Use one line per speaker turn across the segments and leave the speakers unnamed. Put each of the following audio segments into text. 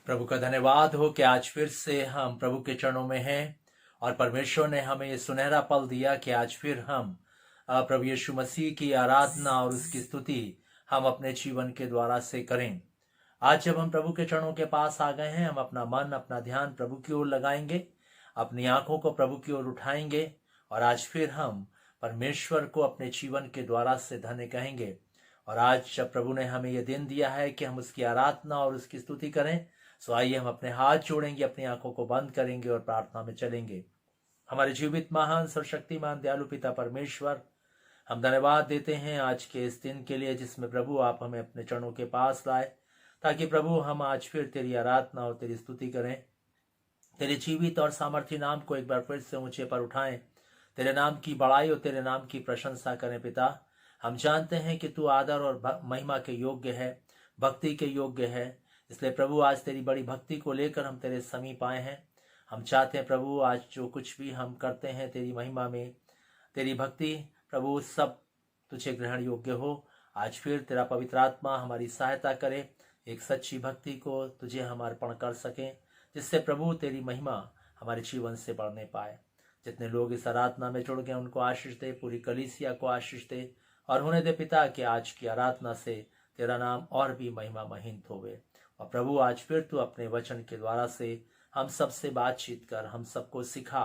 प्रभु का धन्यवाद हो कि आज फिर से हम प्रभु के चरणों में हैं और परमेश्वर ने हमें ये सुनहरा पल दिया कि आज फिर हम प्रभु यीशु मसीह की आराधना और उसकी स्तुति हम अपने जीवन के द्वारा से करें। आज जब हम प्रभु के चरणों के पास आ गए हैं, हम अपना मन अपना ध्यान प्रभु की ओर लगाएंगे, अपनी आंखों को प्रभु की ओर उठाएंगे और आज फिर हम परमेश्वर को अपने जीवन के द्वारा से धन्य कहेंगे। और आज जब प्रभु ने हमें यह दिन दिया है कि हम उसकी आराधना और उसकी स्तुति करें, सो आइए हम अपने हाथ जोड़ेंगे, अपनी आंखों को बंद करेंगे और प्रार्थना में चलेंगे। हमारे जीवित महान सर्वशक्तिमान दयालु पिता परमेश्वर, हम धन्यवाद देते हैं आज के इस दिन के लिए जिसमें प्रभु आप हमें अपने चरणों के पास लाए, ताकि प्रभु हम आज फिर तेरी आराधना और तेरी स्तुति करें, तेरे जीवित और सामर्थ्य नाम को एक बार फिर से ऊंचे पर उठाएं, तेरे नाम की बड़ाई और तेरे नाम की प्रशंसा करें। पिता, हम जानते हैं कि तू आदर और महिमा के योग्य है, भक्ति के योग्य है, इसलिए प्रभु आज तेरी बड़ी भक्ति को लेकर हम तेरे समीप आए हैं। हम चाहते हैं प्रभु आज जो कुछ भी हम करते हैं तेरी महिमा में, तेरी भक्ति प्रभु सब तुझे ग्रहण योग्य हो। आज फिर तेरा पवित्र आत्मा हमारी सहायता करे, एक सच्ची भक्ति को तुझे हम अर्पण कर सकें, जिससे प्रभु तेरी महिमा हमारे जीवन से बढ़ने पाए। जितने लोग इस आराधना में जुड़ गए उनको आशीष दे, पूरी कलीसिया को आशीष दे और होने दे पिता कि आज की आराधना से तेरा नाम और भी महिमा महिंत होवे। और प्रभु आज फिर तू अपने वचन के द्वारा से हम सबसे बातचीत कर, हम सबको सिखा,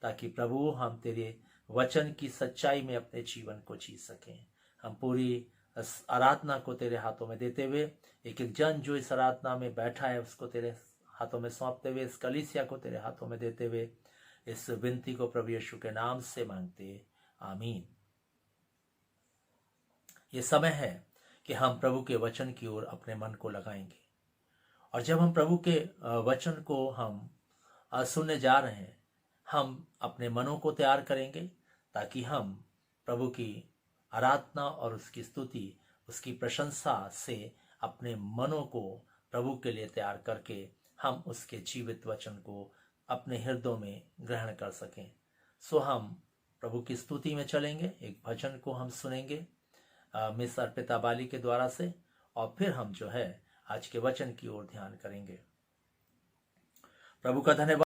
ताकि प्रभु हम तेरे वचन की सच्चाई में अपने जीवन को जी सकें। हम पूरी इस आराधना को तेरे हाथों में देते हुए, एक एक जन जो इस आराधना में बैठा है उसको तेरे हाथों में सौंपते हुए, इस कलीसिया को तेरे हाथों में देते हुए, इस विनती को प्रभु यीशु के नाम से मांगते, आमीन। ये समय है कि हम प्रभु के वचन की ओर अपने मन को लगाएंगे, और जब हम प्रभु के वचन को हम सुनने जा रहे हैं, हम अपने मनों को तैयार करेंगे ताकि हम प्रभु की आराधना और उसकी स्तुति, उसकी प्रशंसा से अपने मनों को प्रभु के लिए तैयार करके हम उसके जीवित वचन को अपने हृदयों में ग्रहण कर सकें। सो हम प्रभु की स्तुति में चलेंगे, एक भजन को हम सुनेंगे मिस अर्पिता बाली के द्वारा से, और फिर हम जो है आज के वचन की ओर ध्यान करेंगे। प्रभु का धन्यवाद।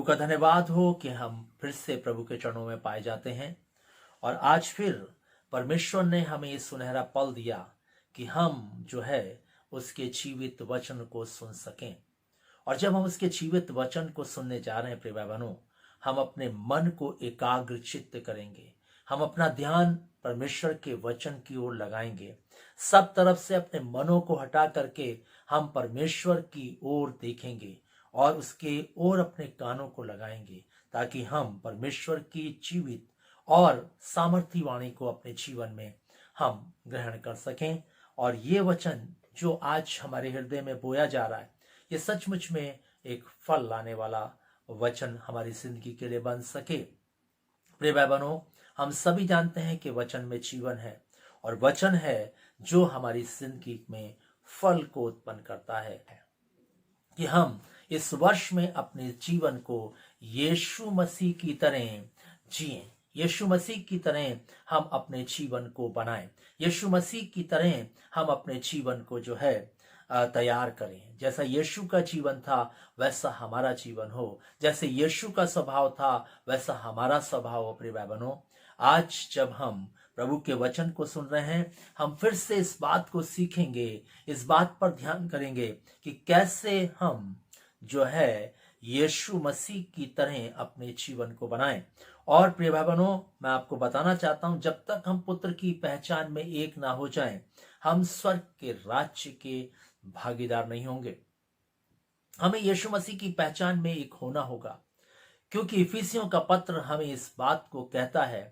का धन्यवाद हो कि हम फिर से प्रभु के चरणों में पाए जाते हैं और आज फिर परमेश्वर ने हमें ये सुनहरा पल दिया कि हम जो है उसके जीवित वचन को सुन सकें। और जब हम उसके जीवित वचन को सुनने जा रहे हैं प्रिय भाई बहनों, हम अपने मन को एकाग्र चित्त करेंगे, हम अपना ध्यान परमेश्वर के वचन की ओर लगाएंगे। सब तरफ से अपने मनों को हटा करके हम परमेश्वर की ओर देखेंगे और उसके ओर अपने कानों को लगाएंगे, ताकि हम परमेश्वर की जीवित और सामर्थी वाणी को अपने जीवन में हम ग्रहण कर सकें। और ये वचन जो आज हमारे हृदय में बोया जा रहा है, ये सचमुच में एक फल लाने वाला वचन हमारी जिंदगी के लिए बन सके। प्रिय भाई बहनों, हम सभी जानते हैं कि वचन में जीवन है और वचन है जो हमारी जिंदगी में फल को उत्पन्न करता है कि हम इस वर्ष में अपने जीवन को यीशु मसीह की तरह जिएं, यीशु मसीह की तरह हम अपने जीवन को बनाएं, यीशु मसीह की तरह हम अपने जीवन को जो है तैयार करें। जैसा यीशु का जीवन था वैसा हमारा जीवन हो, जैसे यीशु का स्वभाव था वैसा हमारा स्वभाव हो। प्रिय भाई बहनों, आज जब हम प्रभु के वचन को सुन रहे हैं, हम फिर से इस बात को सीखेंगे, इस बात पर ध्यान करेंगे कि कैसे हम जो है यीशु मसीह की तरह अपने जीवन को बनाएं। और प्रिय भाई बहनों, मैं आपको बताना चाहता हूं, जब तक हम पुत्र की पहचान में एक ना हो जाएं, हम स्वर्ग के राज्य के भागीदार नहीं होंगे। हमें यीशु मसीह की पहचान में एक होना होगा, क्योंकि इफिसियों का पत्र हमें इस बात को कहता है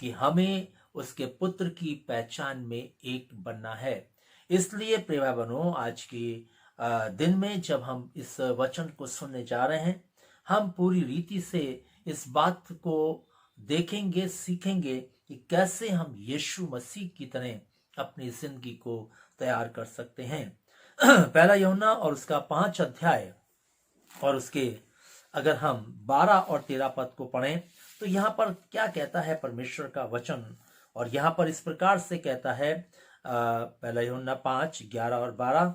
कि हमें उसके पुत्र की पहचान में एक बनना है। इसलिए प्रिय भाई बहनों, आज के दिन में जब हम इस वचन को सुनने जा रहे हैं, हम पूरी रीति से इस बात को देखेंगे, सीखेंगे कि कैसे हम यीशु मसीह की तरह अपनी जिंदगी को तैयार कर सकते हैं। पहला यूहन्ना और उसका 5 अध्याय और उसके अगर हम 12 और 13 पद को पढ़ें तो यहाँ पर क्या कहता है परमेश्वर का वचन। और यहाँ पर इस प्रकार से कहता है, पहला यूहन्ना 5, 11 और 12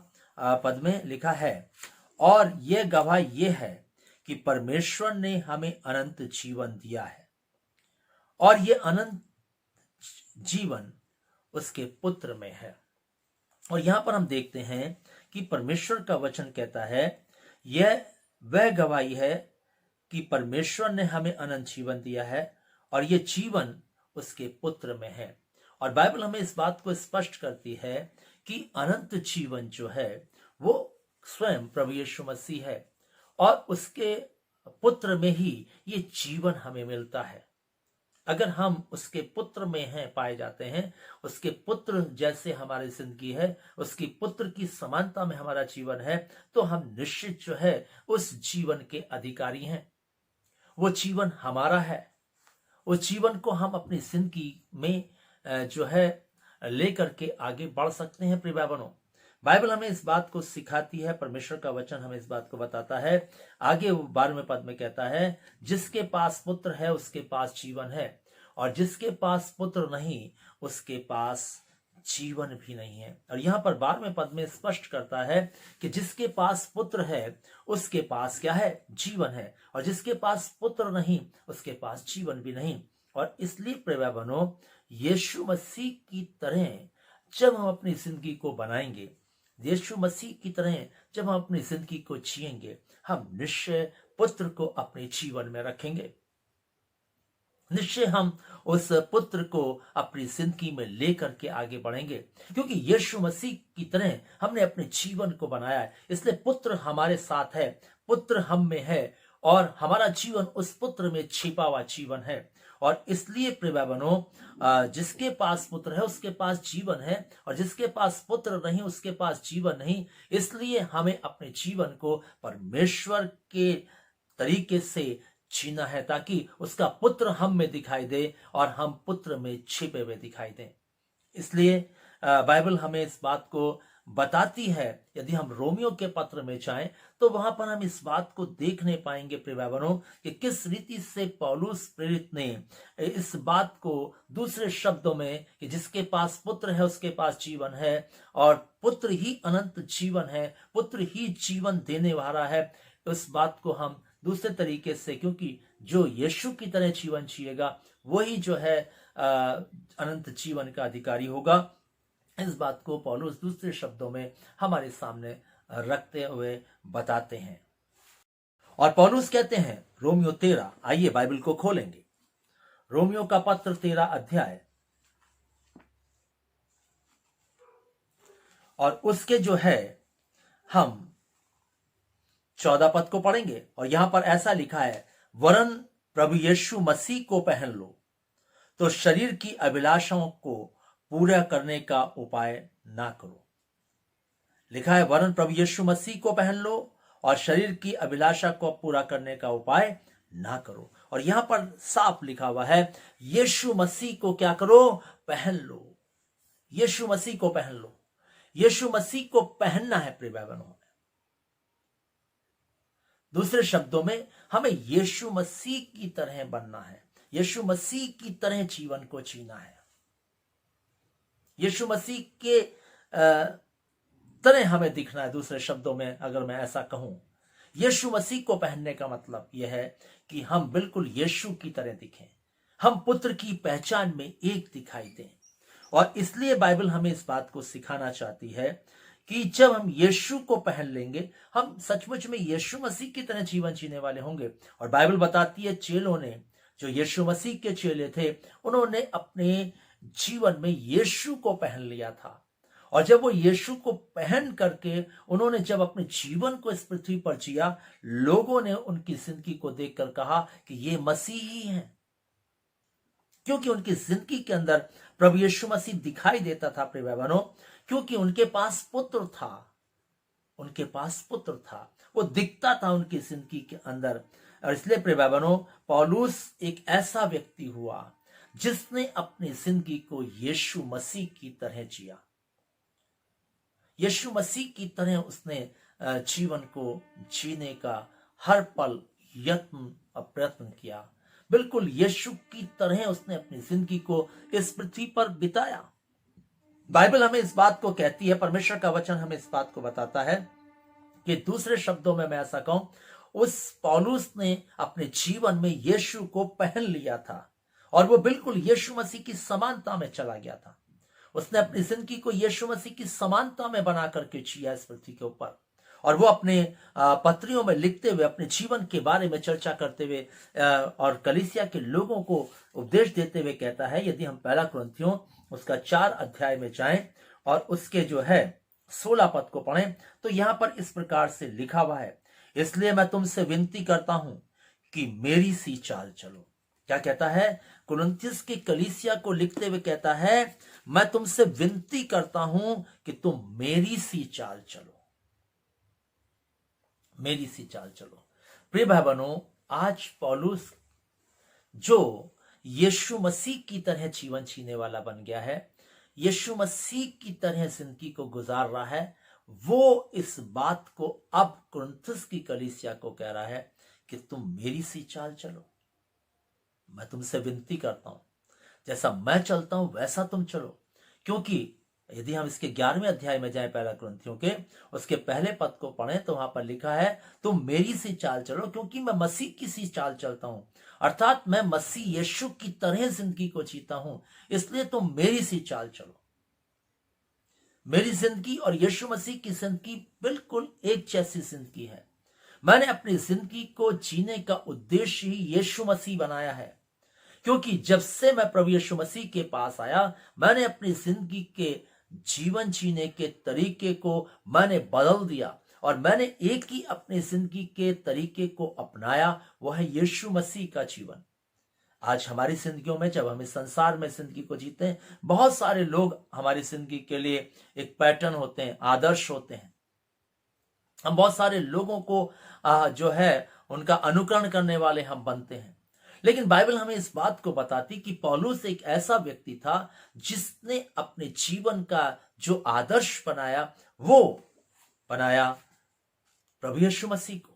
पद में लिखा है, और ये गवाह ये है कि परमेश्वर ने हमें अनंत जीवन दिया है और ये अनंत जीवन उसके पुत्र में है। और यहां पर हम देखते हैं कि परमेश्वर का वचन कहता है, यह वह गवाही है कि परमेश्वर ने हमें अनंत जीवन दिया है और ये जीवन उसके पुत्र में है। और बाइबल हमें इस बात को स्पष्ट करती है कि अनंत जीवन जो है वो स्वयं प्रभु यीशु मसीह है और उसके पुत्र में ही ये जीवन हमें मिलता है। अगर हम उसके पुत्र में हैं, पाए जाते हैं, उसके पुत्र जैसे हमारी जिंदगी है, उसकी पुत्र की समानता में हमारा जीवन है, तो हम निश्चित जो है उस जीवन के अधिकारी हैं। वो जीवन हमारा है, उस जीवन को हम अपनी जिंदगी में जो है लेकर के आगे बढ़ सकते हैं। प्रिय भाई बहनों, बाइबल हमें इस बात को सिखाती है, परमेश्वर का वचन हमें इस बात को बताता है। आगे वो 12वें पद में कहता है, जिसके पास पुत्र है उसके पास जीवन है और जिसके पास पुत्र नहीं उसके पास जीवन भी नहीं है। और यहाँ पर 12वें पद में स्पष्ट करता है कि जिसके पास पुत्र है उसके पास क्या है? जीवन है, और जिसके पास पुत्र नहीं उसके पास जीवन भी नहीं। और इसलिए प्रिय भाई बहनों, यीशु मसीह की तरह जब हम अपनी जिंदगी को बनाएंगे, यीशु मसीह की तरह जब हम अपनी जिंदगी को जिएंगे, हम निश्चय पुत्र को अपने जीवन में रखेंगे। निश्चय हम उस पुत्र को अपनी जिंदगी में लेकर के आगे बढ़ेंगे, क्योंकि यीशु मसीह की तरह हमने अपने जीवन को बनाया है। इसलिए पुत्र हमारे साथ है, पुत्र हम में है और हमारा जीवन उस पुत्र में छिपा हुआ जीवन है। और इसलिए प्रिय भाई बहनों, जिसके पास पुत्र है उसके पास जीवन है और जिसके पास पुत्र नहीं उसके पास जीवन नहीं। इसलिए हमें अपने जीवन को परमेश्वर के तरीके से जीना है, ताकि उसका पुत्र हम में दिखाई दे और हम पुत्र में छिपे हुए दिखाई दें। इसलिए बाइबल हमें इस बात को बताती है। यदि हम रोमियो के पत्र में जाएं तो वहां पर हम इस बात को देखने पाएंगे प्रिय भाई बहनों कि किस रीति से पौलुस प्रेरित ने इस बात को दूसरे शब्दों में कि जिसके पास पुत्र है उसके पास जीवन है और पुत्र ही अनंत जीवन है, पुत्र ही जीवन देने वाला है, उस बात को हम दूसरे तरीके से, क्योंकि जो यीशु की तरह जीवन जिएगा वही जो है अनंत जीवन का अधिकारी होगा। इस बात को पौलुस दूसरे शब्दों में हमारे सामने रखते हुए बताते हैं। और पौलुस कहते हैं रोमियो 13, आइए बाइबल को खोलेंगे। रोमियो का पत्र 13 अध्याय और उसके जो है हम 14 पद को पढ़ेंगे। और यहां पर ऐसा लिखा है, वरन प्रभु यीशु मसीह को पहन लो तो शरीर की अभिलाषाओं को पूरा करने का उपाय ना करो। लिखा है वरन प्रभु यीशु मसीह को पहन लो और शरीर की अभिलाषा को पूरा करने का उपाय ना करो। और यहां पर साफ लिखा हुआ है यीशु मसीह को क्या करो, पहन लो। यीशु मसीह को पहन लो। यीशु मसीह को पहनना है प्रिय भाई बहनों। दूसरे शब्दों में हमें यीशु मसीह की तरह बनना है, यीशु मसीह की तरह जीवन को जीना है, यीशु मसीह के तरह हमें दिखना है। दूसरे शब्दों में अगर मैं ऐसा कहूं, यीशु मसीह को पहनने का मतलब यह है कि हम बिल्कुल यीशु की तरह दिखें, हम पुत्र की पहचान में एक दिखाई दें। और इसलिए बाइबल हमें इस बात को सिखाना चाहती है कि जब हम यीशु को पहन लेंगे हम सचमुच में यीशु मसीह की तरह जीवन जीने वाले होंगे। और बाइबल बताती है चेलों ने, जो यीशु मसीह के चेले थे, उन्होंने अपने जीवन में यीशु को पहन लिया था। और जब वो यीशु को पहन करके उन्होंने जब अपने जीवन को इस पृथ्वी पर जिया, लोगों ने उनकी जिंदगी को देखकर कहा कि ये मसीह ही है, क्योंकि उनकी जिंदगी के अंदर प्रभु यीशु मसीह दिखाई देता था प्रिय भाई बहनों, क्योंकि उनके पास पुत्र था, उनके पास पुत्र था, वो दिखता था उनकी जिंदगी के अंदर। और इसलिए प्रिय भाई बहनों, पौलुस एक ऐसा व्यक्ति हुआ जिसने अपनी जिंदगी को यीशु मसीह की तरह जिया। यीशु मसीह की तरह उसने जीवन को जीने का हर पल यत्न और प्रयत्न किया। बिल्कुल यीशु की तरह उसने अपनी जिंदगी को इस पृथ्वी पर बिताया। बाइबल हमें इस बात को कहती है, परमेश्वर का वचन हमें इस बात को बताता है कि दूसरे शब्दों में मैं ऐसा कहूं, उस पौलुस ने अपने जीवन में यीशु को पहन लिया था और वो बिल्कुल यीशु मसीह की समानता में चला गया था। उसने अपनी जिंदगी को यीशु मसीह की समानता में बना करके जिया इस पृथ्वी के ऊपर। और वो अपने पत्रियों में लिखते हुए, अपने जीवन के बारे में चर्चा करते हुए और कलीसिया के लोगों को उपदेश देते हुए कहता है, यदि हम पहला कुरिन्थियों उसका 4 अध्याय में जाएं और उसके जो है 16 पद को पढ़ें, तो यहां पर इस प्रकार से लिखा हुआ है, इसलिए मैं तुमसे विनती करता हूं कि मेरी सी चाल चलो। क्या कहता है? कुरिन्थियस की कलीसिया को लिखते हुए कहता है, मैं तुमसे विनती करता हूं कि तुम मेरी सी चाल चलो, मेरी सी चाल चलो। प्रिय भाई बहनों, आज पौलुस जो यीशु मसीह की तरह जीवन जीने वाला बन गया है, यीशु मसीह की तरह जिंदगी को गुजार रहा है, वो इस बात को अब कुरिन्थियस की कलीसिया को कह रहा है कि तुम मेरी सी चाल चलो। मैं तुमसे विनती करता हूं, जैसा मैं चलता हूं वैसा तुम चलो। क्योंकि यदि हम इसके 11वें अध्याय में जाएं, पहला कुरिन्थियों के उसके पहले पद को पढ़ें, तो वहां पर लिखा है, तुम मेरी सी चाल चलो क्योंकि मैं मसीह की सी चाल चलता हूं। अर्थात मैं मसीह यीशु की तरह जिंदगी को जीता हूं, इसलिए तुम मेरी सी चाल चलो। मेरी जिंदगी और यीशु मसीह की जिंदगी बिल्कुल एक जैसी जिंदगी है। मैंने अपनी जिंदगी को जीने का उद्देश्य ही यीशु मसीह बनाया है, क्योंकि जब से मैं प्रभु यीशु मसीह के पास आया, मैंने अपनी जिंदगी के जीवन जीने के तरीके को मैंने बदल दिया और मैंने एक ही अपनी जिंदगी के तरीके को अपनाया, वो है यीशु मसीह का जीवन। आज हमारी जिंदगियों में जब हम इस संसार में जिंदगी को जीते हैं, बहुत सारे लोग हमारी जिंदगी के लिए एक पैटर्न होते हैं, आदर्श होते हैं। हम बहुत सारे लोगों को जो है उनका अनुकरण करने वाले हम बनते हैं। लेकिन बाइबल हमें इस बात को बताती कि पौलुस एक ऐसा व्यक्ति था जिसने अपने जीवन का जो आदर्श बनाया, वो बनाया प्रभु यीशु मसीह को।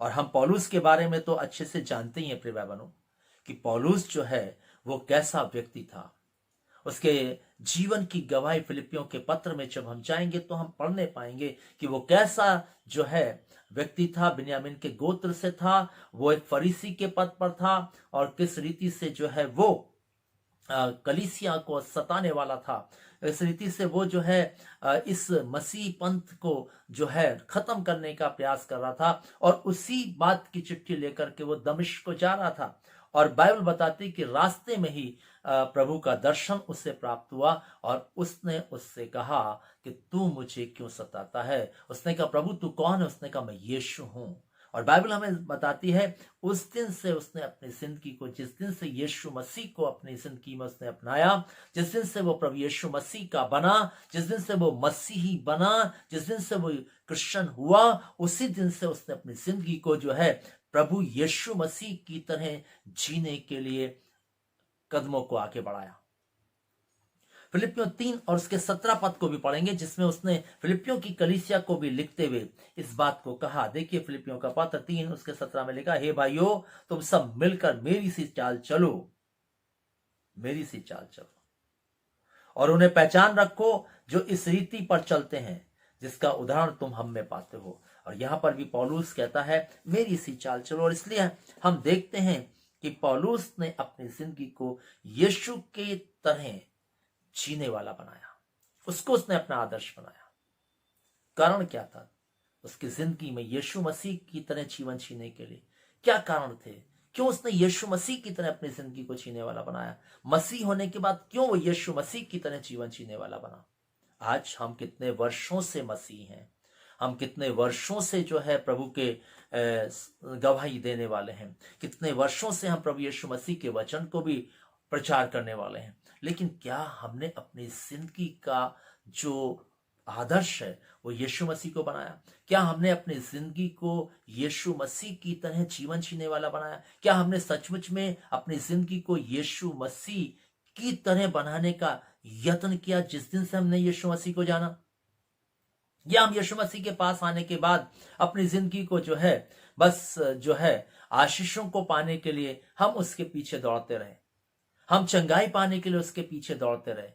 और हम पौलुस के बारे में तो अच्छे से जानते ही हैं प्रिय भाई बहनों कि पौलुस जो है वो कैसा व्यक्ति था। उसके जीवन की गवाही फिलिपियों के पत्र में जब हम जाएंगे तो हम पढ़ने पाएंगे कि वो कैसा जो है व्यक्ति था, बिन्यामीन के गोत्र से था, वो एक फरीसी के पद पर था और किस रीति से जो है वो कलीसिया को सताने वाला था। इस रीति से वो जो है इस मसीह पंथ को जो है खत्म करने का प्रयास कर रहा था और उसी बात की चिट्ठी लेकर के वो दमिश्क को जा रहा था। और बाइबल बताती कि रास्ते में ही प्रभु का दर्शन उससे प्राप्त हुआ और उसने उससे कहा कि तू मुझे क्यों सताता है। उसने कहा प्रभु तू कौन है? उसने कहा मैं यीशु हूं। और बाइबल हमें बताती है उस दिन से उसने अपनी जिंदगी को, जिस दिन से यीशु मसीह को अपनी जिंदगी में उसने अपनाया, जिस दिन से वो प्रभु यीशु मसीह का बना, जिस दिन से वो मसीही बना, जिस दिन से वो क्रिश्चियन हुआ, उसी दिन से उसने अपनी जिंदगी को जो है प्रभु यीशु मसीह की तरह जीने के लिए कदमों को आगे बढ़ाया। फिलिपियों 3 और उसके 17 पद को भी पढ़ेंगे, जिसमें उसने फिलिपियों की कलीसिया को भी लिखते हुए इस बात को कहा। देखिए फिलिपियों का पत्र 3 उसके 17 में लिखा, हे भाइयों तुम सब मिलकर मेरी सी चाल चलो, मेरी सी चाल चलो और उन्हें पहचान रखो जो इस रीति पर चलते हैं जिसका उदाहरण तुम हम में पाते हो। और यहां पर भी पौलुस कहता है मेरी सी चाल चलो। और इसलिए हम देखते हैं कि पौलुस ने अपनी जिंदगी को यीशु के तरह जीने वाला बनाया, उसको उसने अपना आदर्श बनाया। कारण क्या था? उसकी जिंदगी में यीशु मसीह की तरह जीवन जीने के लिए क्या कारण थे? क्यों उसने यीशु मसीह की तरह अपनी जिंदगी को जीने वाला बनाया? मसीह होने के बाद क्यों वो यीशु मसीह की तरह जीवन जीने वाला बना? आज हम कितने वर्षों से मसीह हैं, हम कितने वर्षों से जो है प्रभु के गवाही देने वाले हैं, कितने वर्षों से हम प्रभु यीशु मसीह के वचन को भी प्रचार करने वाले हैं, लेकिन क्या हमने अपनी जिंदगी का जो आदर्श है वो यीशु मसीह को बनाया? क्या हमने अपनी जिंदगी को यीशु मसीह की तरह जीवन जीने वाला बनाया? क्या हमने सचमुच में अपनी जिंदगी को यीशु मसीह की तरह बनाने का यत्न किया जिस दिन से हमने यीशु मसीह को जाना? या हम यीशु मसीह के पास आने के बाद अपनी जिंदगी को जो है बस जो है आशीषों को पाने के लिए हम उसके पीछे दौड़ते रहे, हम चंगाई पाने के लिए उसके पीछे दौड़ते रहे,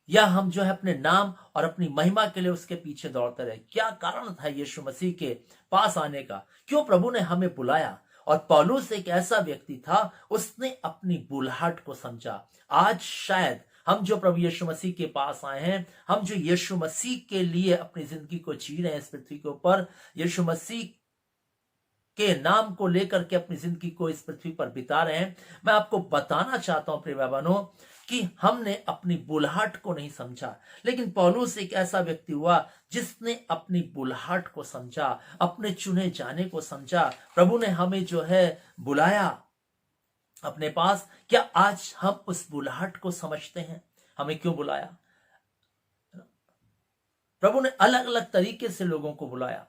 या हम जो है अपने नाम और अपनी महिमा के लिए उसके पीछे दौड़ते रहे? क्या कारण था यीशु मसीह के पास आने का? क्यों प्रभु ने हमें बुलाया? और पौलुस एक ऐसा व्यक्ति था, उसने अपनी बुलाहट को समझा। आज शायद हम जो प्रभु यीशु मसीह के पास आए हैं, हम जो यीशु मसीह के लिए अपनी जिंदगी को जी रहे हैं इस पृथ्वी के ऊपर, यीशु मसीह के नाम को लेकर के अपनी जिंदगी को इस पृथ्वी पर बिता रहे हैं, मैं आपको बताना चाहता हूं प्रिय भाई बहनों कि हमने अपनी बुलाहट को नहीं समझा। लेकिन पौलुस एक ऐसा व्यक्ति हुआ जिसने अपनी बुलाहट को समझा, अपने चुने जाने को समझा। प्रभु ने हमें जो है बुलाया अपने पास। क्या आज हम उस बुलाहट को समझते हैं? हमें क्यों बुलाया? प्रभु ने अलग अलग तरीके से लोगों को बुलाया,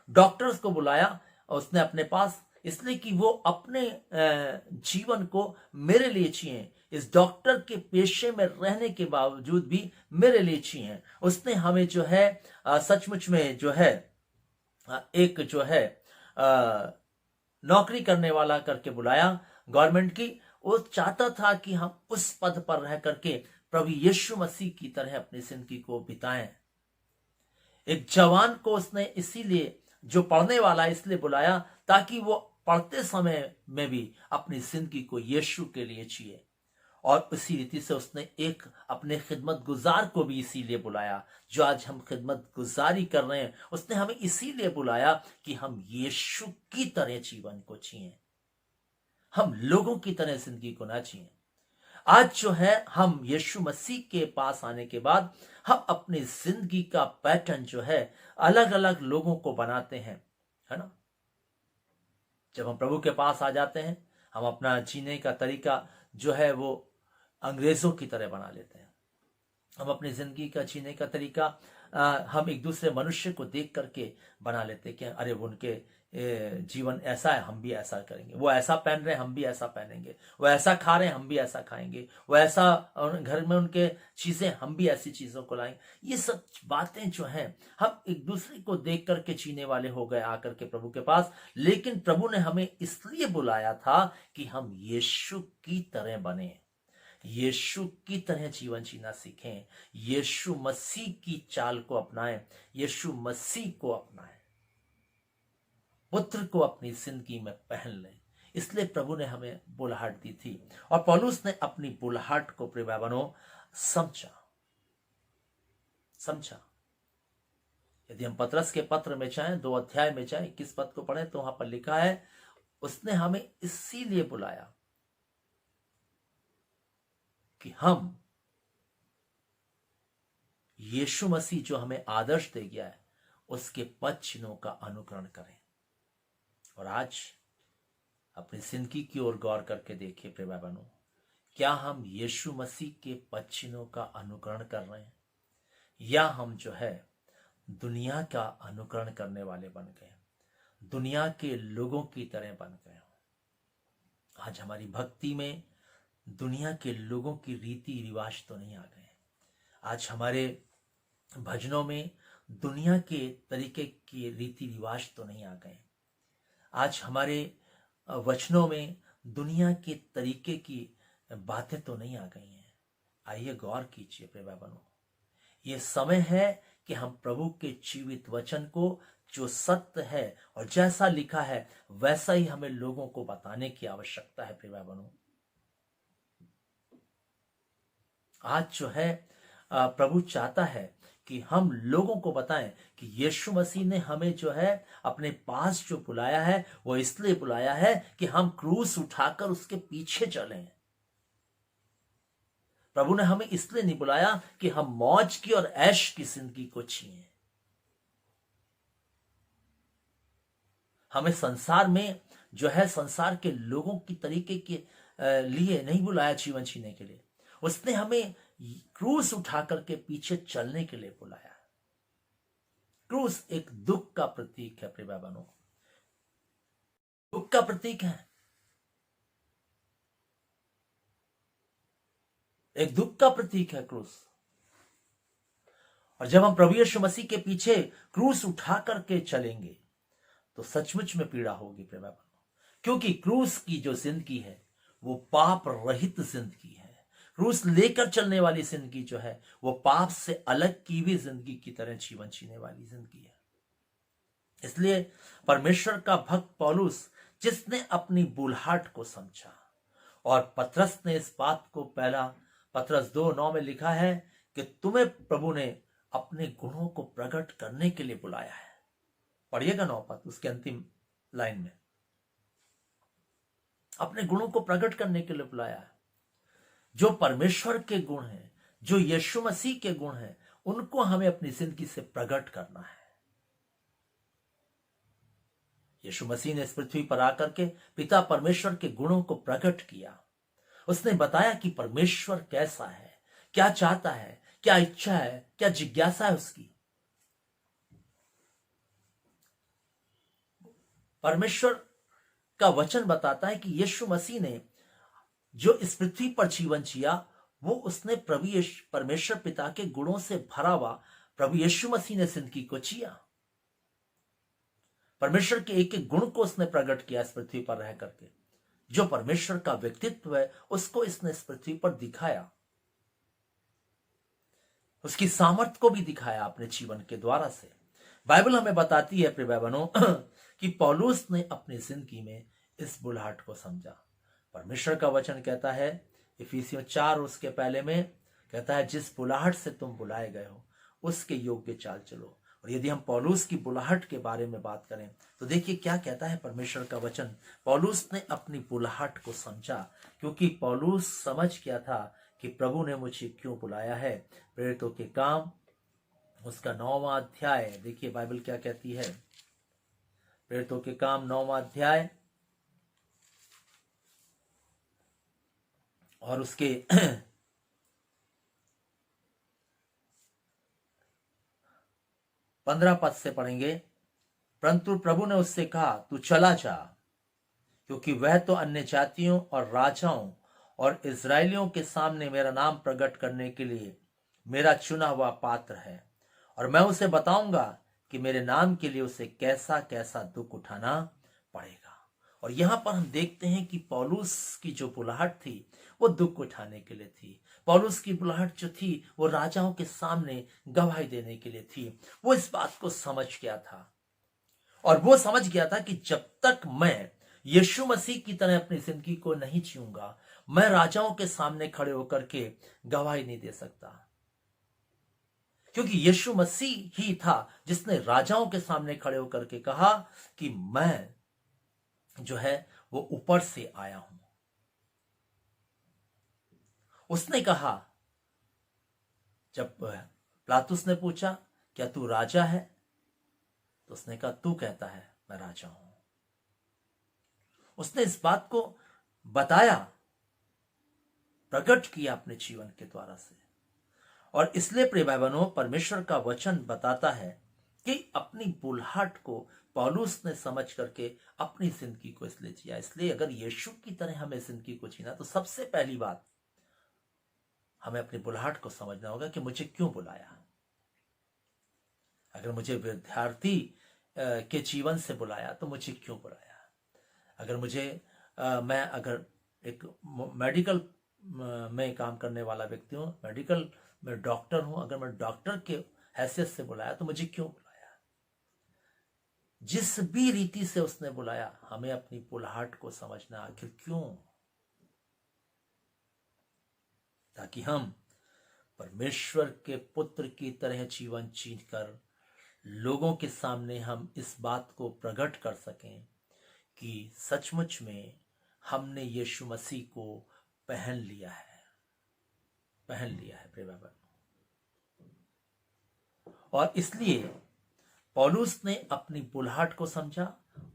डॉक्टर्स को बुलाया उसने अपने पास, इसलिए कि वो अपने जीवन को मेरे लिए जिए, इस डॉक्टर के पेशे में रहने के बावजूद भी मेरे लिए जिए। उसने हमें जो है सचमुच में जो है एक जो है नौकरी करने वाला करके बुलाया गवर्नमेंट की। वो चाहता था कि हम उस पद पर रह करके प्रभु यीशु मसीह की तरह अपनी जिंदगी को बिताएं। एक जवान को उसने इसीलिए, जो पढ़ने वाला इसलिए बुलाया ताकि वो पढ़ते समय में भी अपनी जिंदगी को यीशु के लिए जिए। और उसी रीति से उसने एक अपने खिदमत गुजार को भी इसीलिए बुलाया, जो आज हम खिदमत गुजारी कर रहे हैं, उसने हमें इसीलिए बुलाया कि हम यीशु की तरह जीवन को जिए, हम लोगों की तरह जिंदगी को ना जिए। आज जो है हम यीशु मसीह के पास आने के बाद हम अपनी जिंदगी का पैटर्न जो है अलग अलग लोगों को बनाते हैं, है ना। जब हम प्रभु के पास आ जाते हैं, हम अपना जीने का तरीका जो है वो अंग्रेजों की तरह बना लेते हैं। हम अपनी जिंदगी का जीने का तरीका हम एक दूसरे मनुष्य को देख करके बना लेते हैं कि अरे वो उनके जीवन ऐसा है, हम भी ऐसा करेंगे। वो ऐसा पहन रहे हैं, हम भी ऐसा पहनेंगे। वो ऐसा खा रहे हैं, हम भी ऐसा खाएंगे। वो ऐसा घर में उनके चीजें, हम भी ऐसी चीजों को लाएंगे। ये सब बातें जो हैं, हम एक दूसरे को देख करके जीने वाले हो गए आकर के प्रभु के पास। लेकिन प्रभु ने हमें इसलिए बुलाया था कि हम यीशु की तरह बने। यीशु की तरह जीवन जीना सीखें, यीशु मसीह की चाल को अपनाएं, यीशु मसीह को अपनाएं, पुत्र को अपनी जिंदगी में पहन लें। इसलिए प्रभु ने हमें बुलाहट दी थी और पौलुस ने अपनी बुलाहट को प्रिय भाई बहनों समझा। यदि हम पतरस के पत्र में चाहें 2 अध्याय में चाहें 21 पद को पढ़ें तो वहां पर लिखा है, उसने हमें इसीलिए बुलाया कि हम यीशु मसीह जो हमें आदर्श दे गया है उसके पद चिन्हों का अनुकरण करें। और आज अपनी जिंदगी की ओर गौर करके देखिए प्रिय भाई बहनों, क्या हम यीशु मसीह के पद चिन्हों का अनुकरण कर रहे हैं या हम जो है दुनिया का अनुकरण करने वाले बन गए, दुनिया के लोगों की तरह बन गए। आज हमारी भक्ति में दुनिया के लोगों की रीति रिवाज तो नहीं आ गए, आज हमारे भजनों में दुनिया के तरीके के रीति रिवाज तो नहीं आ गए, आज हमारे वचनों में दुनिया के तरीके की बातें तो नहीं आ गई हैं। आइए गौर कीजिए प्रिय भाई बहनों, ये समय है कि हम प्रभु के जीवित वचन को, जो सत्य है और जैसा लिखा है वैसा ही हमें लोगों को बताने की आवश्यकता है प्रिय भाई बहनों। आज जो है प्रभु चाहता है कि हम लोगों को बताएं कि यीशु मसीह ने हमें जो है अपने पास जो बुलाया है वो इसलिए बुलाया है कि हम क्रूस उठाकर उसके पीछे चलें। प्रभु ने हमें इसलिए नहीं बुलाया कि हम मौज की और ऐश की जिंदगी को जिएं। हमें संसार में जो है संसार के लोगों की तरीके के लिए नहीं बुलाया जीवन जीने के लिए, उसने हमें क्रूस उठाकर के पीछे चलने के लिए बुलाया। क्रूस एक दुख का प्रतीक है प्रिय भाई बहनों, दुख का प्रतीक है, एक दुख का प्रतीक है क्रूस। और जब हम प्रभु यीशु मसीह के पीछे क्रूस उठा करके चलेंगे तो सचमुच में पीड़ा होगी प्रिय भाई बहनों, क्योंकि क्रूस की जो जिंदगी है वो पाप रहित जिंदगी है। क्रूस लेकर चलने वाली जिंदगी जो है वो पाप से अलग की भी जिंदगी की तरह जीवन जीने वाली जिंदगी है। इसलिए परमेश्वर का भक्त पौलुस, जिसने अपनी बुलाहट को समझा, और पतरस ने इस बात को पहला पतरस 2:9 में लिखा है कि तुम्हें प्रभु ने अपने गुणों को प्रकट करने के लिए बुलाया है। पढ़िएगा 9 पद, उसके अंतिम लाइन में अपने गुणों को प्रकट करने के लिए बुलाया है। जो परमेश्वर के गुण हैं, जो यीशु मसीह के गुण हैं, उनको हमें अपनी जिंदगी से प्रकट करना है। यीशु मसीह ने इस पृथ्वी पर आकर के पिता परमेश्वर के गुणों को प्रकट किया। उसने बताया कि परमेश्वर कैसा है, क्या चाहता है, क्या इच्छा है, क्या जिज्ञासा है उसकी। परमेश्वर का वचन बताता है कि यीशु मसीह ने जो इस पृथ्वी पर जीवन जिया वो उसने परमेश्वर पिता के गुणों से भरा हुआ प्रभु यीशु मसीह ने जिंदगी को जिया। परमेश्वर के एक एक गुण को उसने प्रकट किया इस पृथ्वी पर रह करके। जो परमेश्वर का व्यक्तित्व है उसको इसने इस पृथ्वी पर दिखाया, उसकी सामर्थ्य को भी दिखाया अपने जीवन के द्वारा से। बाइबल हमें बताती है प्रिय भाई बहनों कि पौलुस ने अपनी जिंदगी में इस बुलाहट को समझा। परमेश्वर का वचन कहता है इफिसियों 4 उसके पहले में कहता है, जिस बुलाहट से तुम बुलाए गए हो उसके योग्य चाल चलो। और यदि हम पौलुस की बुलाहट के बारे में बात करें तो देखिए क्या कहता है परमेश्वर का वचन। पौलुस ने अपनी बुलाहट को समझा, क्योंकि पौलुस समझ गया था कि प्रभु ने मुझे क्यों बुलाया है। प्रेरितों के काम उसका 9वां अध्याय, देखिए बाइबल क्या कहती है। प्रेरितों के काम 9वां अध्याय और उसके 15 पद से पढ़ेंगे। परंतु प्रभु ने उससे कहा, तू चला जा, क्योंकि वह तो अन्य जातियों और राजाओं और इजरायलियों के सामने मेरा नाम प्रकट करने के लिए मेरा चुना हुआ पात्र है, और मैं उसे बताऊंगा कि मेरे नाम के लिए उसे कैसा कैसा दुख उठाना पड़ेगा। और यहां पर हम देखते हैं कि पौलुस की जो बुलाहट थी वो दुख उठाने के लिए थी। पौलुस की बुलाहट जो थी वो राजाओं के सामने गवाही देने के लिए थी। वो इस बात को समझ गया था और वो समझ गया था कि जब तक मैं यीशु मसीह की तरह अपनी जिंदगी को नहीं जीऊंगा, मैं राजाओं के सामने खड़े होकर के गवाही नहीं दे सकता। क्योंकि यीशु मसीह ही था जिसने राजाओं के सामने खड़े होकर के कहा कि मैं जो है वो ऊपर से आया हूं। उसने कहा, जब पिलातुस ने पूछा क्या तू राजा है, तो उसने कहा तू कहता है मैं राजा हूं। उसने इस बात को बताया, प्रकट किया अपने जीवन के द्वारा से। और इसलिए प्रिय भाई बहनों, परमेश्वर का वचन बताता है कि अपनी बुलाहट को पौलुस ने समझ करके अपनी जिंदगी को इसलिए जिया। इसलिए अगर यीशु की तरह हमें जिंदगी को जीना, तो सबसे पहली बात हमें अपनी बुलाहट को समझना होगा कि मुझे क्यों बुलाया। अगर मुझे विद्यार्थी के जीवन से बुलाया तो मुझे क्यों बुलाया। अगर मुझे मैं अगर एक मेडिकल में काम करने वाला व्यक्ति हूं, मेडिकल में डॉक्टर हूं, अगर मैं डॉक्टर के हैसियत से बुलाया तो मुझे क्यों बुलाया। जिस भी रीति से उसने बुलाया, हमें अपनी बुलाहट को समझना आखिर क्यों, ताकि हम परमेश्वर के पुत्र की तरह जीवन जीकर लोगों के सामने हम इस बात को प्रकट कर सकें कि सचमुच में हमने यीशु मसीह को पहन लिया है प्रिय भाई। और इसलिए पौलुस ने अपनी बुलाहट को समझा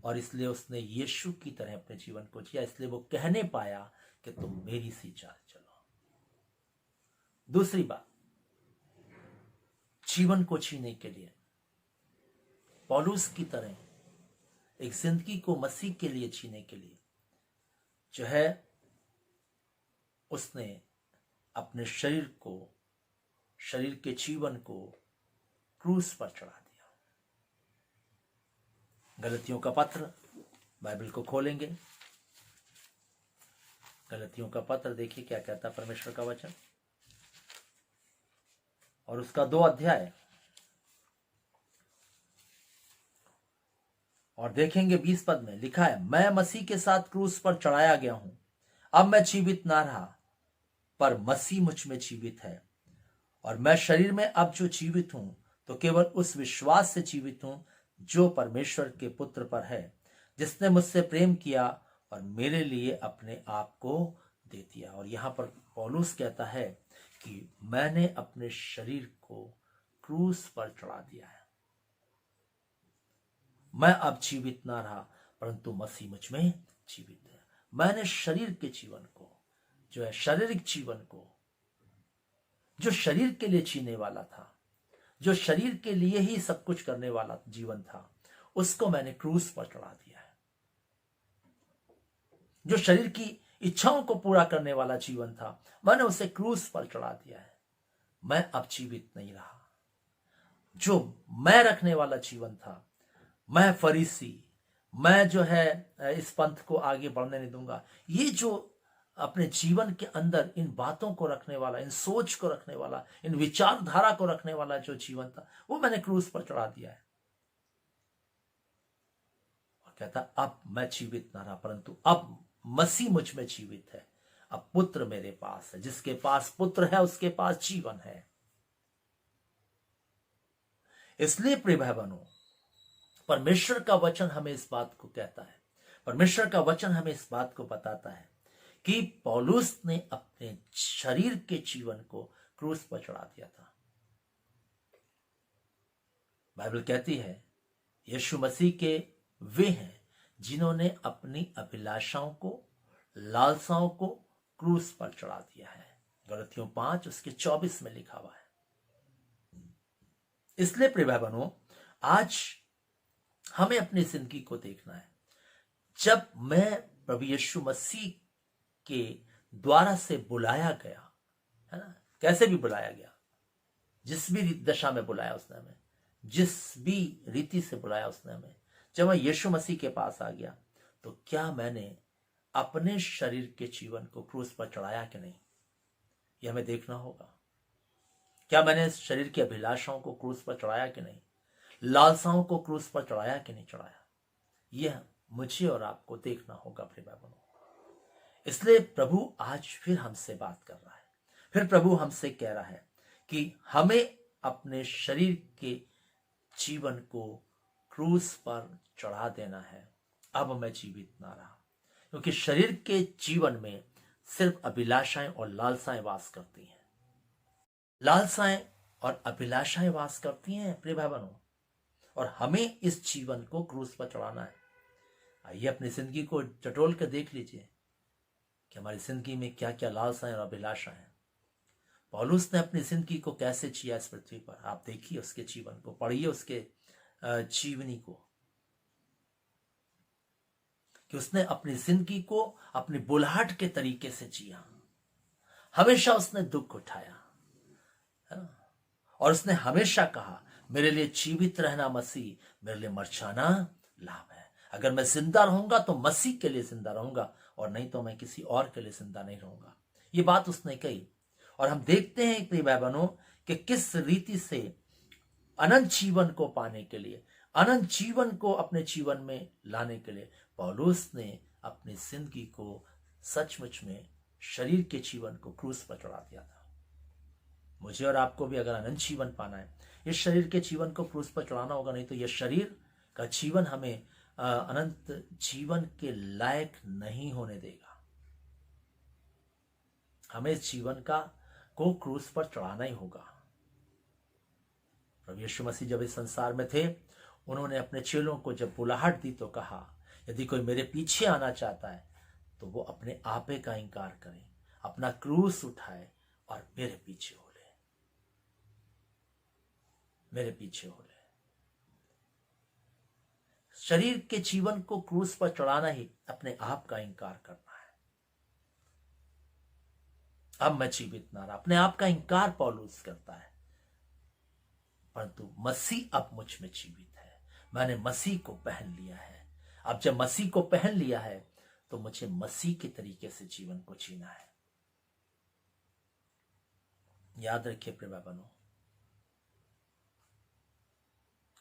और इसलिए उसने यीशु की तरह अपने जीवन को जिया। इसलिए वो कहने पाया कि तुम मेरी सी चाल चलो। दूसरी बात, जीवन को जीने के लिए पौलुस की तरह एक जिंदगी को मसीह के लिए जीने के लिए जो है, उसने अपने शरीर के जीवन को क्रूस पर चढ़ा दिया। गलतियों का पत्र, बाइबल को खोलेंगे, गलतियों का पत्र देखिए क्या कहता है परमेश्वर का वचन, और उसका 2 अध्याय, और देखेंगे 20 पद में लिखा है, मैं मसीह के साथ क्रूस पर चढ़ाया गया हूं। अब मैं जीवित ना रहा, पर मसीह मुझ में जीवित है। और मैं शरीर में अब जो जीवित हूं, तो केवल उस विश्वास से जीवित हूं जो परमेश्वर के पुत्र पर है, जिसने मुझसे प्रेम किया और मेरे लिए अपने आप को दे दिया। और यहां पर पौलुस कहता है कि मैंने अपने शरीर को क्रूस पर चढ़ा दिया है। मैं अब जीवित ना रहा, परंतु मसीह मुझ में जीवित है। मैंने शरीर के जीवन को, जो है शारीरिक जीवन को, जो शरीर के लिए जीने वाला था, जो शरीर के लिए ही सब कुछ करने वाला जीवन था, उसको मैंने क्रूस पर चढ़ा दिया है। जो शरीर की इच्छाओं को पूरा करने वाला जीवन था, मैंने उसे क्रूस पर चढ़ा दिया है। मैं अब जीवित नहीं रहा। जो मैं रखने वाला जीवन था, मैं फरीसी, मैं जो है इस पंथ को आगे बढ़ने नहीं दूंगा, ये जो अपने जीवन के अंदर इन बातों को रखने वाला, इन सोच को रखने वाला, इन विचारधारा को रखने वाला जो जीवन था, वो मैंने क्रूस पर चढ़ा दिया है। और कहता अब मैं जीवित ना रहा, परंतु अब मसीह मुझ में जीवित है। अब पुत्र मेरे पास है, जिसके पास पुत्र है उसके पास जीवन है। इसलिए प्रिय भाई बहनों, परमेश्वर का वचन हमें इस बात को कहता है, परमेश्वर का वचन हमें इस बात को बताता है कि पौलुस ने अपने शरीर के जीवन को क्रूस पर चढ़ा दिया था। बाइबल कहती है यीशु मसीह के वे हैं जिन्होंने अपनी अभिलाषाओं को, लालसाओं को क्रूस पर चढ़ा दिया है। गलतियों 5 उसके 24 में लिखा हुआ है। इसलिए प्रिय भाई बहनों, आज हमें अपनी जिंदगी को देखना है। जब मैं प्रभु यीशु मसीह के द्वारा से बुलाया गया है ना, कैसे भी बुलाया गया, जिस भी दशा में बुलाया उसने हमें, जिस भी रीति से बुलाया उसने हमें, जब मैं यीशु मसीह के पास आ गया, तो क्या मैंने अपने शरीर के जीवन को क्रूस पर चढ़ाया कि नहीं, यह हमें देखना होगा। क्या मैंने शरीर की अभिलाषाओं को क्रूस पर चढ़ाया कि नहीं, लालसाओं को क्रूस पर चढ़ाया कि नहीं चढ़ाया, यह मुझे और आपको देखना होगा प्रिय भाई बहनों। इसलिए प्रभु आज फिर हमसे बात कर रहा है, फिर प्रभु हमसे कह रहा है कि हमें अपने शरीर के जीवन को क्रूस पर चढ़ा देना है। अब मैं जीवित ना रहा, क्योंकि शरीर के जीवन में सिर्फ अभिलाषाएं और लालसाएं वास करती हैं। लालसाएं और अभिलाषाएं वास करती हैं प्रिय भाई बहनों, और हमें इस जीवन को क्रूस पर चढ़ाना है। आइए अपनी जिंदगी को टटोल कर देख लीजिए कि हमारी जिंदगी में क्या क्या लालसाएं और अभिलाषाएं हैं। पौलुस ने अपनी जिंदगी को कैसे जिया इस पृथ्वी पर, आप देखिए उसके जीवन को, पढ़िए उसके जीवनी को, कि उसने अपनी जिंदगी को अपनी बुलाहट के तरीके से जिया। हमेशा उसने दुख उठाया, है ना? और उसने हमेशा कहा मेरे लिए जीवित रहना मसीह, मेरे लिए मर जाना लाभ है। अगर मैं जिंदा रहूंगा तो मसीह के लिए जिंदा रहूंगा, और नहीं तो मैं किसी और के लिए जिंदा नहीं रहूंगा। ये बात उसने कही। और हम देखते हैं प्रिय भाई बहनों कि किस रीति से अनंत जीवन को पाने के लिए, अनंत जीवन को अपने जीवन में लाने के लिए पौलुस ने अपनी जिंदगी को सचमुच में शरीर के जीवन को क्रूस पर चढ़ा दिया था। मुझे और आपको भी अगर अनंत जीवन पाना है, इस शरीर के जीवन को क्रूस पर चढ़ाना होगा, नहीं तो यह शरीर का जीवन हमें अनंत जीवन के लायक नहीं होने देगा। हमें इस जीवन को क्रूस पर चढ़ाना ही होगा। प्रभु यीशु मसीह जब इस संसार में थे, उन्होंने अपने चेलों को जब बुलाहट दी तो कहा यदि कोई मेरे पीछे आना चाहता है तो वो अपने आपे का इंकार करे, अपना क्रूस उठाए और मेरे पीछे हो ले, मेरे पीछे हो ले। शरीर के जीवन को क्रूस पर चढ़ाना ही अपने आप का इंकार करना है। अब मैं जीवित ना रहा, अपने आप का इंकार पौलुस करता है, परंतु मसीह अब मुझ में जीवित है। मैंने मसीह को पहन लिया है। अब जब मसीह को पहन लिया है तो मुझे मसीह के तरीके से जीवन को जीना है। याद रखिए प्रिय बहनों,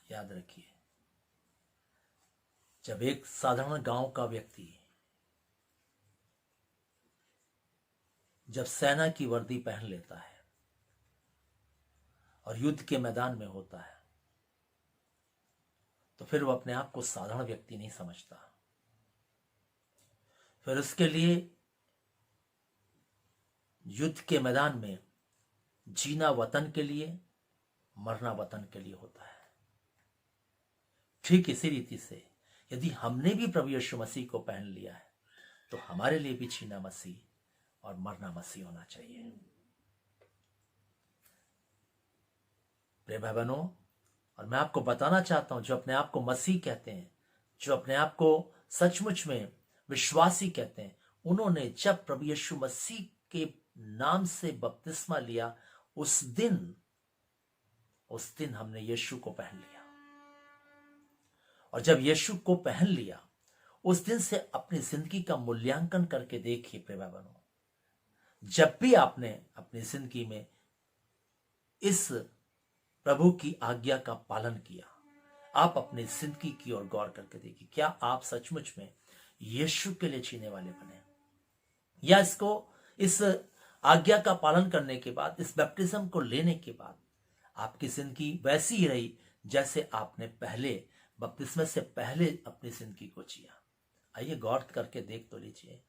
याद रखिए, जब एक साधारण गांव का व्यक्ति जब सेना की वर्दी पहन लेता है और युद्ध के मैदान में होता है, तो फिर वो अपने आप को साधारण व्यक्ति नहीं समझता। फिर उसके लिए युद्ध के मैदान में जीना वतन के लिए, मरना वतन के लिए होता है। ठीक इसी रीति से यदि हमने भी प्रभु यीशु मसीह को पहन लिया है तो हमारे लिए भी जीना मसीह और मरना मसीह होना चाहिए। प्रिय भाई बहनों, और मैं आपको बताना चाहता हूं, जो अपने आप को मसीह कहते हैं, जो अपने आप को सचमुच में विश्वासी कहते हैं, उन्होंने जब प्रभु यीशु मसीह के नाम से बपतिस्मा लिया, उस दिन हमने यीशु को पहन लिया। और जब यीशु को पहन लिया, उस दिन से अपनी जिंदगी का मूल्यांकन करके देखिए प्रिय भाई बहनों, जब भी आपने अपनी जिंदगी में इस प्रभु की आज्ञा का पालन किया, आप अपनी जिंदगी की ओर गौर करके देखिए, क्या आप सचमुच में यीशु के लिए जीने वाले बने, या इस आज्ञा का पालन करने के बाद, इस बैप्टिज्म को लेने के बाद आपकी जिंदगी वैसी ही रही जैसे आपने पहले बपतिस्मे से पहले अपनी जिंदगी को जिया। आइए गौर करके देख तो लीजिए,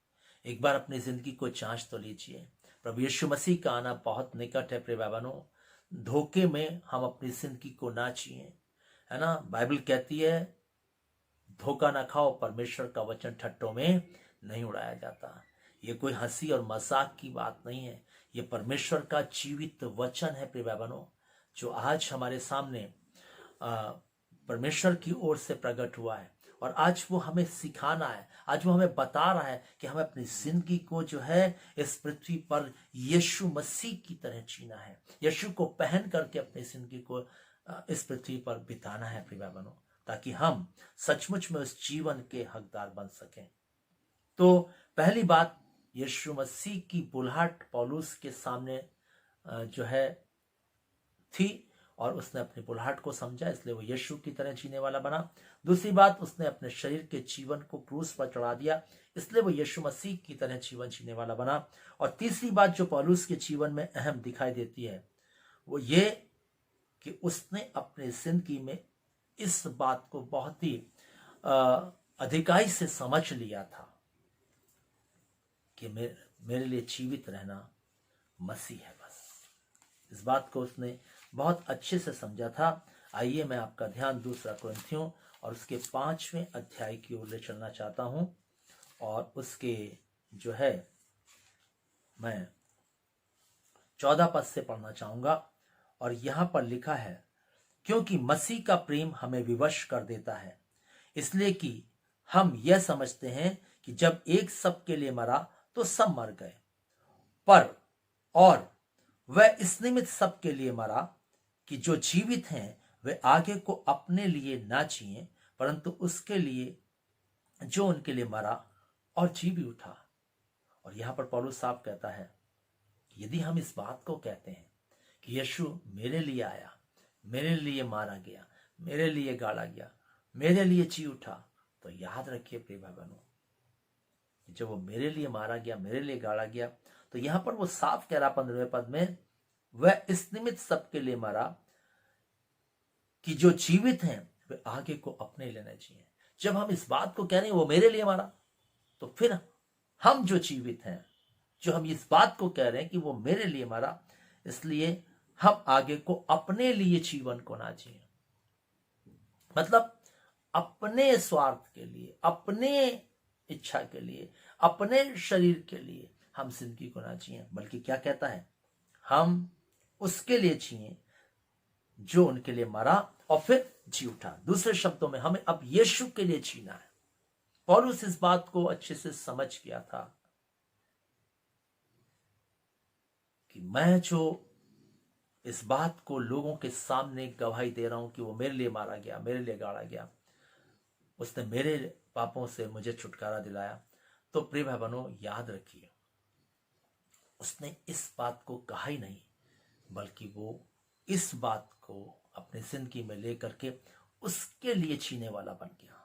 एक बार अपनी जिंदगी को जांच तो लीजिए। प्रभु यीशु मसीह का आना बहुत निकट है प्रिय भाई बहनों। धोखे में हम अपनी जिंदगी को ना जिए, है ना। बाइबल कहती है धोखा ना खाओ, परमेश्वर का वचन ठट्टों में नहीं उड़ाया जाता। ये कोई हंसी और मजाक की बात नहीं है, ये परमेश्वर का जीवित वचन है प्रिय भाई बहनों, जो आज हमारे सामने परमेश्वर की ओर से प्रकट हुआ है। और आज वो हमें सिखाना है, आज वो हमें बता रहा है कि हमें अपनी जिंदगी को जो है इस पृथ्वी पर यीशु मसीह की तरह जीना है, यीशु को पहन करके अपनी जिंदगी को इस पृथ्वी पर बिताना है प्रिय भाई बहनों। ताकि हम सचमुच में उस जीवन के हकदार बन सकें। तो पहली बात, यीशु मसीह की बुलाहट पौलुस के सामने जो है थी और उसने अपनी बुलाहट को समझा, इसलिए वो यीशु की तरह जीने वाला बना। दूसरी बात, उसने अपने शरीर के जीवन को क्रूस पर चढ़ा दिया, इसलिए वो यीशु मसीह की तरह जीवन जीने वाला बना। और तीसरी बात जो पौलुस के जीवन में अहम दिखाई देती है वो ये कि उसने अपने जिंदगी में इस बात को बहुत ही अधिकाई से समझ लिया था कि मेरे लिए जीवित रहना मसीह है बस। इस बात को उसने बहुत अच्छे से समझा था। आइए मैं आपका ध्यान दूसरा कुरिन्थियों और उसके 5वें अध्याय की ओर ले चलना चाहता हूं और उसके जो है मैं 14 पद से पढ़ना चाहूंगा। और यहां पर लिखा है, क्योंकि मसीह का प्रेम हमें विवश कर देता है, इसलिए कि हम यह समझते हैं कि जब एक सब के लिए मरा तो सब मर गए, पर और वह इस निमित्त सब के लिए मरा कि जो जीवित हैं वे आगे को अपने लिए ना जिए, परंतु उसके लिए जो उनके लिए मरा और जी भी उठा। और यहां पर पौलुस साहब कहता है, यदि हम इस बात को कहते हैं कि यीशु मेरे लिए आया, मेरे लिए मारा गया, मेरे लिए गाड़ा गया, मेरे लिए जी उठा, तो याद रखिए प्रिय भाई बहनों, जब वो मेरे लिए मारा गया, मेरे लिए गाड़ा गया, तो यहां पर वो साफ कह रहा 15वें पद में, वह इस निमित्त सबके लिए मरा कि जो जीवित हैं वे आगे को अपने लेना चाहिए। जब हम इस बात को कह रहे हैं वो मेरे लिए मरा, तो फिर हम जो जीवित हैं, जो हम इस बात को कह रहे हैं कि वो मेरे लिए मरा, इसलिए हम आगे को अपने लिए जीवन को ना जिए। मतलब अपने स्वार्थ के लिए, अपने इच्छा के लिए, अपने शरीर के लिए हम जिंदगी को ना जिए, बल्कि क्या कहता है, हम उसके लिए जिए जो उनके लिए मरा और फिर जी उठा। दूसरे शब्दों में हमें अब यीशु के लिए जीना है। पौलुस इस बात को अच्छे से समझ गया था कि मैं जो इस बात को लोगों के सामने गवाही दे रहा हूं कि वो मेरे लिए मारा गया, मेरे लिए गाड़ा गया, उसने मेरे पापों से मुझे छुटकारा दिलाया, तो प्रिय भाई बहनों याद रखिए, उसने इस बात को कहा ही नहीं, बल्कि वो इस बात को अपने जिंदगी में लेकर के उसके लिए जीने वाला बन गया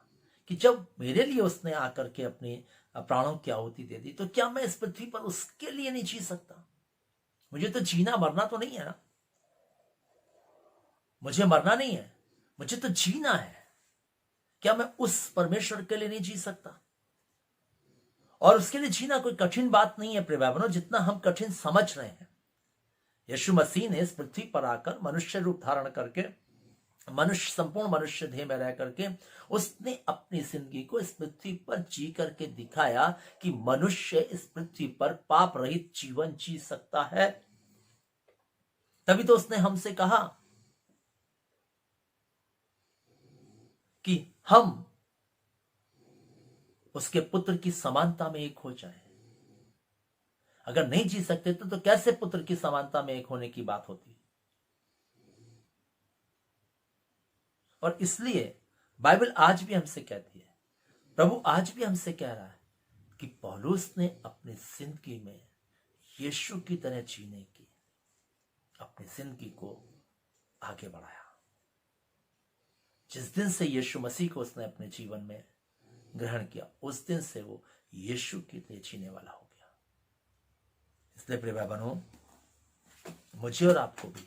कि जब मेरे लिए उसने आकर के अपने प्राणों की आहुति दे दी, तो क्या मैं इस पृथ्वी पर उसके लिए नहीं जी सकता? मुझे तो जीना मरना तो नहीं है ना, मुझे मरना नहीं है, मुझे तो जीना है। क्या मैं उस परमेश्वर के लिए नहीं जी सकता? और उसके लिए जीना कोई कठिन बात नहीं है प्रिय भाई बहनों, जितना हम कठिन समझ रहे हैं। यीशु मसीह ने इस पृथ्वी पर आकर मनुष्य रूप धारण करके, मनुष्य, संपूर्ण मनुष्य देह में रह करके उसने अपनी जिंदगी को इस पृथ्वी पर जी करके दिखाया कि मनुष्य इस पृथ्वी पर पाप रहित जीवन जी सकता है। तभी तो उसने हमसे कहा कि हम उसके पुत्र की समानता में एक हो जाएं। अगर नहीं जी सकते तो कैसे पुत्र की समानता में एक होने की बात होती? और इसलिए बाइबल आज भी हमसे कहती है, प्रभु आज भी हमसे कह रहा है कि पौलुस ने अपनी जिंदगी में यीशु की तरह जीने की अपनी जिंदगी को आगे बढ़ाया। जिस दिन से यीशु मसीह को उसने अपने जीवन में ग्रहण किया, उस दिन से वो यीशु की तरह जीने वाला हो गया। इसलिए प्रिय भाई बहनों, मुझे और आपको भी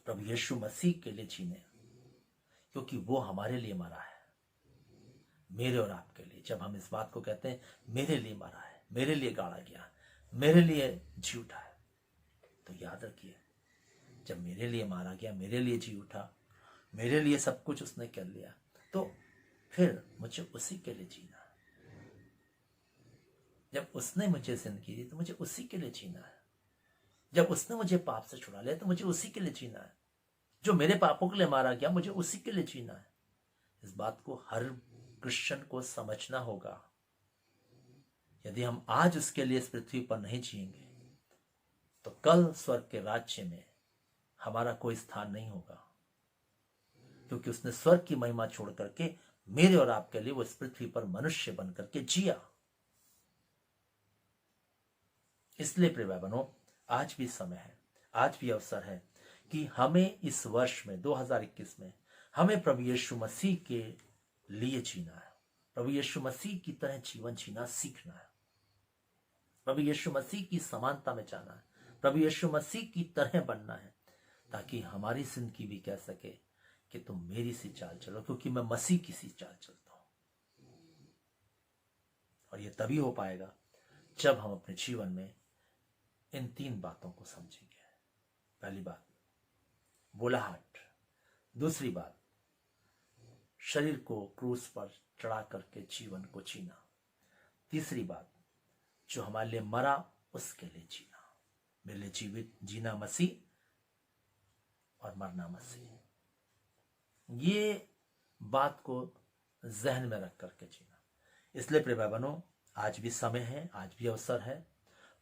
प्रभु यीशु मसीह के लिए जीने, क्योंकि वो हमारे लिए मरा है, मेरे और आपके लिए। जब हम इस बात को कहते हैं मेरे लिए मरा है, मेरे लिए गाड़ा गया, मेरे लिए जी उठा है, तो याद रखिए, जब मेरे लिए मारा गया, मेरे लिए जी उठा, मेरे लिए सब कुछ उसने कर लिया, तो फिर मुझे उसी के लिए जीना है। जब उसने मुझे जिंदगी दी तो मुझे उसी के लिए जीना है। जब उसने मुझे पाप से छुड़ा लिया तो मुझे उसी के लिए जीना है। जो मेरे पापों के लिए मारा गया, मुझे उसी के लिए जीना है। इस बात को हर क्रिश्चियन को समझना होगा। यदि हम आज उसके लिए इस पृथ्वी पर नहीं जिएंगे तो कल स्वर्ग के राज्य में हमारा कोई स्थान नहीं होगा, क्योंकि उसने स्वर्ग की महिमा छोड़ करके मेरे और आपके लिए वो इस पृथ्वी पर मनुष्य बन करके जिया। इसलिए प्रिय भाई बहनों, आज भी समय है, आज भी अवसर है कि हमें इस वर्ष में 2021 में हमें प्रभु यीशु मसीह के लिए जीना है, प्रभु यीशु मसीह की तरह जीवन जीना सीखना है, प्रभु यीशु मसीह की समानता में जाना है, प्रभु यीशु मसीह की तरह बनना है, ताकि हमारी जिंदगी भी कह सके कि तुम मेरी सी चाल चलो, क्योंकि मैं मसीह की सी चाल चलता हूं। और ये तभी हो पाएगा जब हम अपने जीवन में इन 3 बातों को समझेंगे। पहली बात बुलाहट, दूसरी बात शरीर को क्रूस पर चढ़ा करके जीवन को जीना, तीसरी बात जो हमारे लिए मरा उसके लिए जीना। मेरे लिए जीवित जीना मसीह और मरना मसीह। ये बात को जहन में रख करके जीना। इसलिए प्रिय भाई बहनों, आज भी समय है, आज भी अवसर है।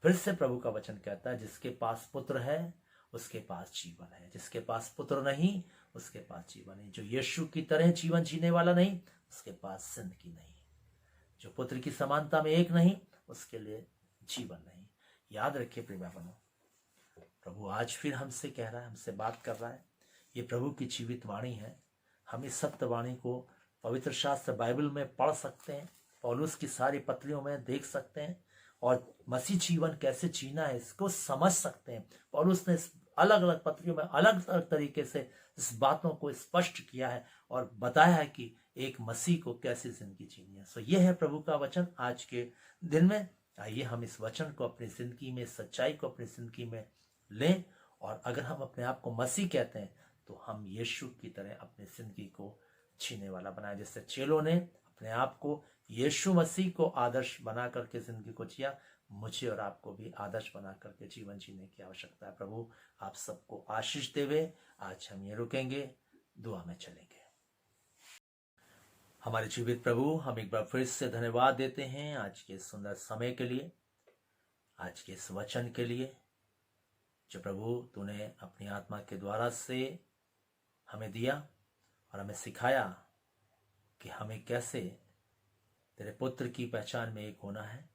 फिर से प्रभु का वचन कहता है, जिसके पास पुत्र है उसके पास जीवन है, जिसके पास पुत्र नहीं उसके पास जीवन नहीं। जो यीशु की तरह जीवन जीने वाला नहीं उसके पास जिंदगी नहीं। जो पुत्र की समानता में एक नहीं उसके लिए जीवन नहीं। याद रखिए प्रिय भाई बहनों, प्रभु आज फिर हमसे कह रहा है, हमसे बात कर रहा है। ये प्रभु की जीवित वाणी है। हम इस सत्य वाणी को पवित्र शास्त्र बाइबल में पढ़ सकते हैं, पौलुस की सारी पत्रियों में देख सकते हैं और मसीह जीवन कैसे जीना है इसको समझ सकते हैं। पौलुस ने अलग अलग पत्रियों में अलग अलग तरीके से इस बातों को स्पष्ट किया है और बताया है कि एक मसीह को कैसे जिंदगी जीनी है। सो ये है प्रभु का वचन आज के दिन में। आइए हम इस वचन को अपनी जिंदगी में, सच्चाई को अपनी जिंदगी में लें। और अगर हम अपने आप को मसीह कहते हैं तो हम यीशु की तरह अपनी जिंदगी को जीने वाला बनाए। जैसे चेलों ने अपने आप को यीशु मसीह को आदर्श बना करके जिंदगी को जिया, मुझे और आपको भी आदर्श बना करके जीवन जीने की आवश्यकता है। प्रभु आप सबको आशीष देवे। आज हम ये रुकेंगे, दुआ में चलेंगे। हमारे जीवित प्रभु, हम एक बार फिर से धन्यवाद देते हैं आज के सुंदर समय के लिए, आज के इस वचन के लिए जो प्रभु तूने अपनी आत्मा के द्वारा से हमें दिया और हमें सिखाया कि हमें कैसे तेरे पुत्र की पहचान में एक होना है।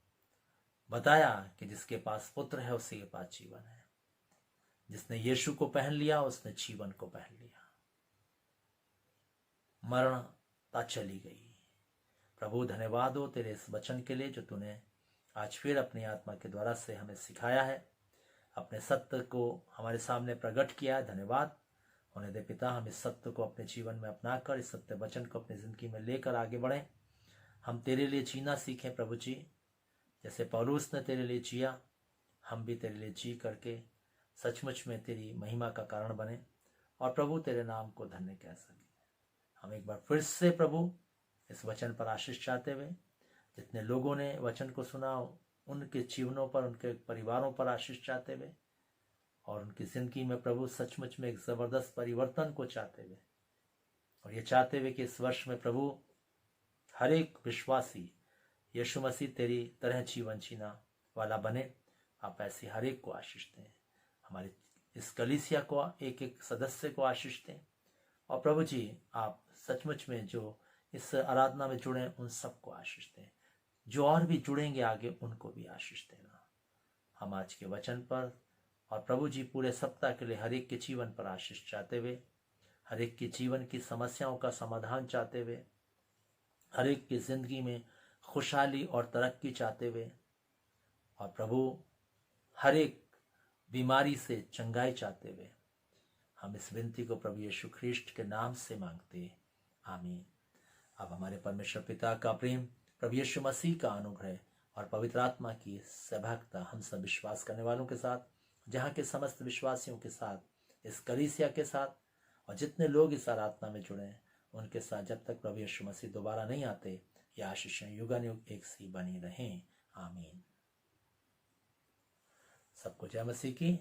बताया कि जिसके पास पुत्र है उसी के पास जीवन है। जिसने यीशु को पहन लिया उसने जीवन को पहन लिया। मरणता चली गई। प्रभु धन्यवाद हो तेरे इस वचन के लिए जो तूने आज फिर अपनी आत्मा के द्वारा से हमें सिखाया है, अपने सत्य को हमारे सामने प्रकट किया है। धन्यवाद होने दे पिता, हम इस सत्य को अपने जीवन में अपनाकर इस सत्य वचन को अपनी जिंदगी में लेकर आगे बढ़ें। हम तेरे लिए जीना सीखें प्रभु जी। जैसे पौलुस ने तेरे लिए जिया, हम भी तेरे लिए जी करके सचमुच में तेरी महिमा का कारण बने और प्रभु तेरे नाम को धन्य कह सके। हम एक बार फिर से प्रभु इस वचन पर आशीष चाहते हुए, जितने लोगों ने वचन को सुना उनके जीवनों पर, उनके परिवारों पर आशीष चाहते हुए और उनकी जिंदगी में प्रभु सचमुच में एक जबरदस्त परिवर्तन को चाहते हुए और ये चाहते हुए कि इस वर्ष में प्रभु हर एक विश्वासी यीशु मसीह तेरी तरह जीवन जीना वाला बने। आप ऐसे हर एक को आशीष दें। हमारी इस कलीसिया को एक एक सदस्य को आशीष दें और प्रभु जी आप सचमुच में जो इस आराधना में जुड़े उन सबको आशीष दें। जो और भी जुड़ेंगे आगे उनको भी आशीष देना। हम आज के वचन पर और प्रभु जी पूरे सप्ताह के लिए हर एक के जीवन पर आशीष चाहते हुए, हर एक के जीवन की समस्याओं का समाधान चाहते हुए, हर एक की जिंदगी में खुशहाली और तरक्की चाहते हुए और प्रभु हर एक बीमारी से चंगाई चाहते हुए हम इस विनती को प्रभु यीशु ख्रीष्ट के नाम से मांगते, आमीन। अब हमारे परमेश्वर पिता का प्रेम, प्रभु यीशु मसीह का अनुग्रह और पवित्र आत्मा की सहभागिता हम सब विश्वास करने वालों के साथ, जहाँ के समस्त विश्वासियों के साथ, इस कलीसिया के साथ और जितने लोग इस आराधना में जुड़े हैं उनके साथ जब तक प्रभु यीशु मसीह दोबारा नहीं आते, ये आशीषें युगानुयुग एक सी बनी रहें, आमीन। सबको जय मसीह की।